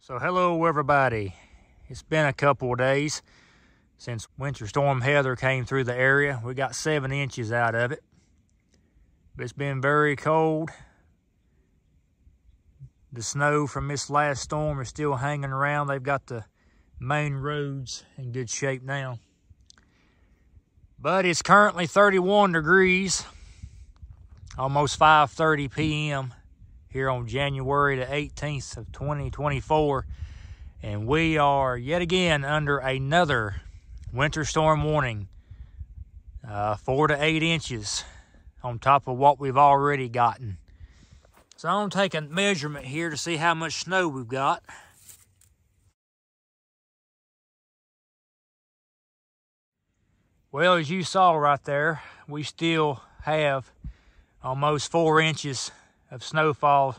So hello everybody. It's been a couple of days since Winter Storm Heather came through the area. We got 7 inches out of it. But it's been very cold. The snow from this last storm is still hanging around. They've got the main roads in good shape now. But it's currently 31 degrees, almost 5:30 p.m. here on January the 18th of 2024. And we are yet again under another winter storm warning. 4 to 8 inches on top of what we've already gotten. So I'm gonna take a measurement here to see how much snow we've got. Well, as you saw right there, we still have almost 4 inches of snowfall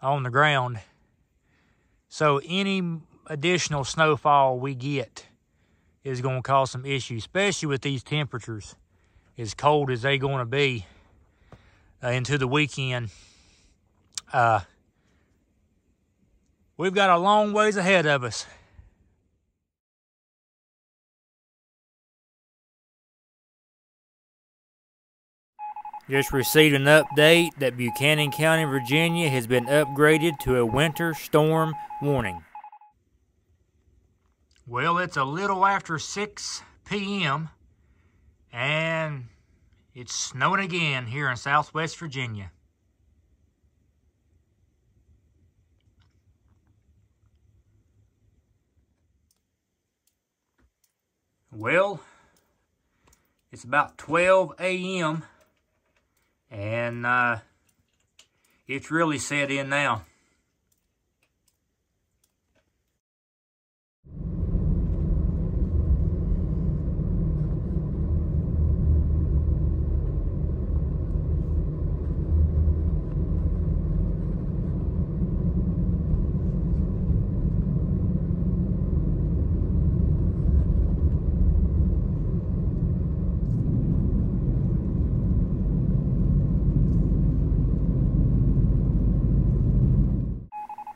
on the ground. So any additional snowfall we get is going to cause some issues, especially with these temperatures as cold as they're going to be into the weekend. We've got a long ways ahead of us. Just received an update that Buchanan County, Virginia has been upgraded to a winter storm warning. Well, it's a little after 6 p.m. and it's snowing again here in Southwest Virginia. Well, it's about 12 a.m. and it's really set in now.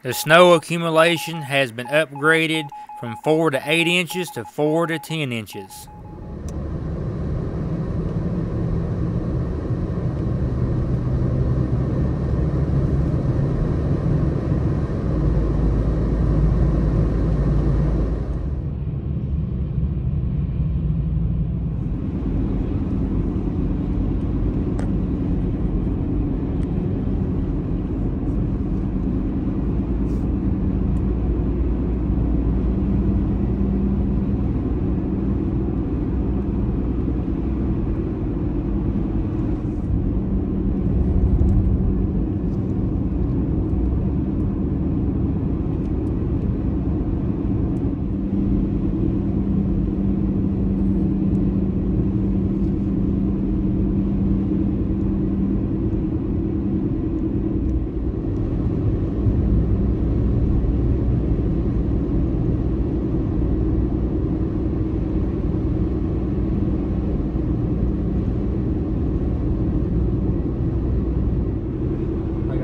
The snow accumulation has been upgraded from 4 to 8 inches to 4 to 10 inches.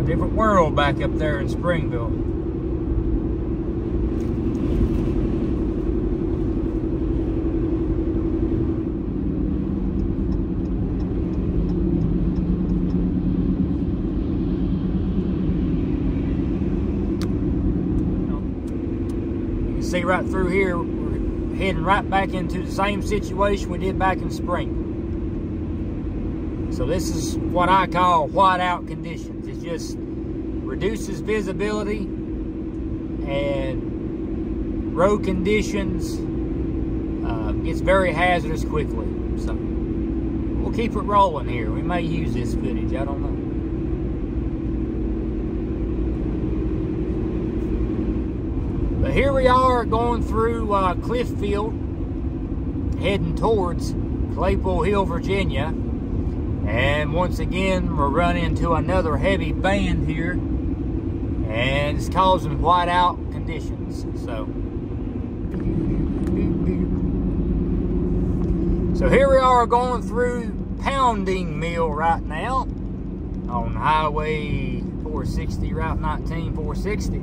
Different world back up there in Springville. You can see right through here, we're heading right back into the same situation we did back in spring. So this is what I call whiteout conditions. It just reduces visibility and road conditions gets very hazardous quickly. So we'll keep it rolling here. We may use this footage, I don't know. But here we are going through Clifffield, heading towards Claypool Hill, Virginia. And once again, we're running into another heavy band here, and it's causing whiteout conditions. So here we are going through Pounding Mill right now on Highway 460, Route 19, 460.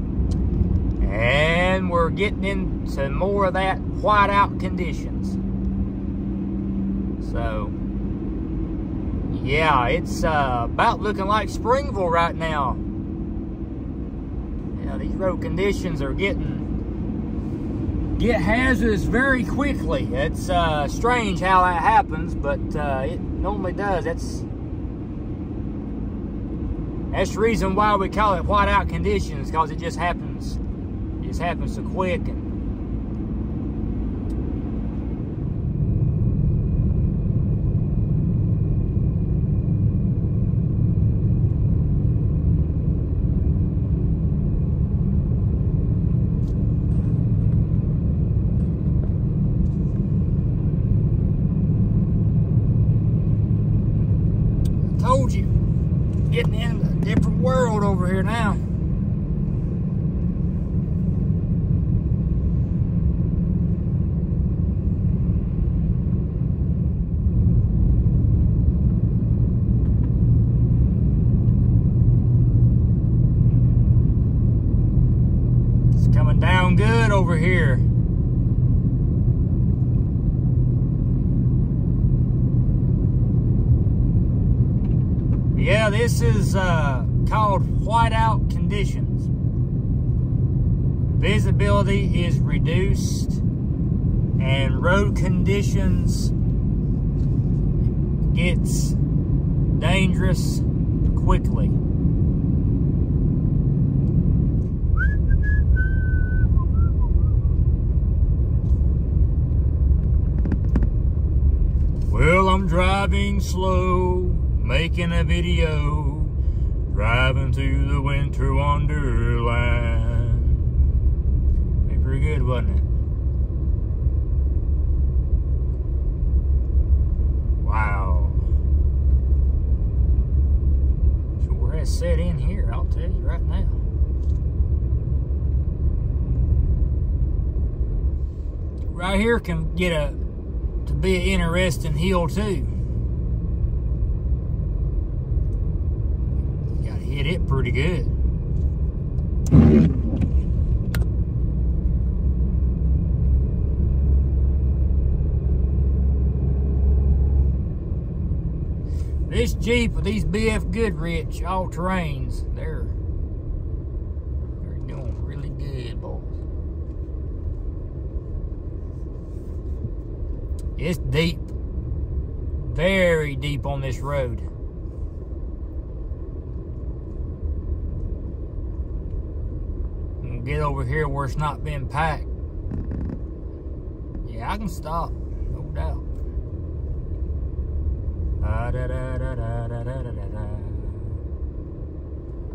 And we're getting into more of that whiteout conditions. So, yeah, it's about looking like Springville right now. Yeah, these road conditions are get hazardous very quickly. It's strange how that happens, but it normally does. That's the reason why we call it whiteout conditions, because it just happens. It just happens so quick. Told you, getting in a different world over here now. It's coming down good over here. Yeah, this is called whiteout conditions. Visibility is reduced and road conditions gets dangerous quickly. Well, I'm driving slow, making a video, driving through the winter wonderland. Be pretty good, wasn't it? Wow. Sure has set in here, I'll tell you right now. Right here can get to be an interesting hill too. Hit it pretty good. This Jeep with these BF Goodrich all-terrains, they're doing really good, boys. It's deep, very deep on this road. Get over here where it's not being packed. Yeah, I can stop, no doubt.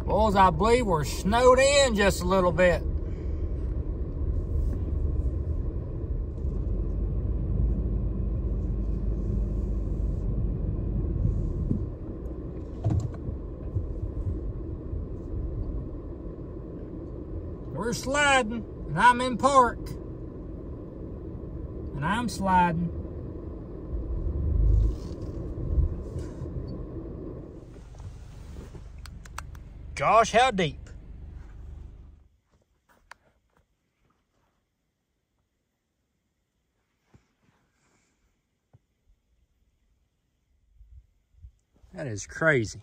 Boys, I believe we're snowed in just a little bit. We're sliding, and I'm in park, and I'm sliding. Gosh, how deep. That is crazy.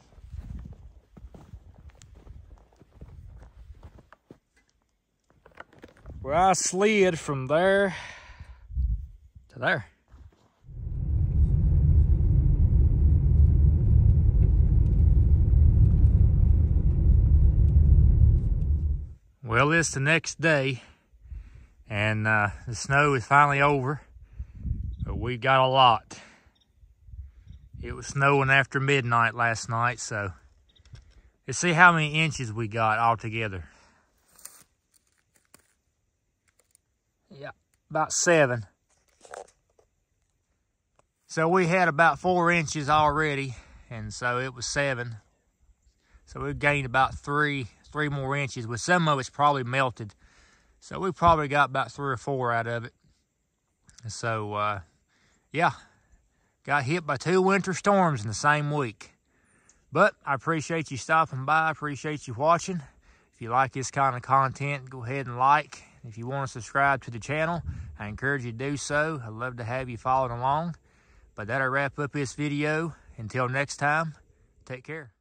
Well, I slid from there to there. Well, it's the next day, and the snow is finally over, but we got a lot. It was snowing after midnight last night, so let's see how many inches we got altogether. Yeah, about 7. So we had about 4 inches already, and so it was 7. So we gained about 3 more inches, with some of it's probably melted. So we probably got about 3 or 4 out of it. So, yeah, got hit by 2 winter storms in the same week. But I appreciate you stopping by. I appreciate you watching. If you like this kind of content, go ahead and like. If you want to subscribe to the channel, I encourage you to do so. I'd love to have you following along. But that'll wrap up this video. Until next time, take care.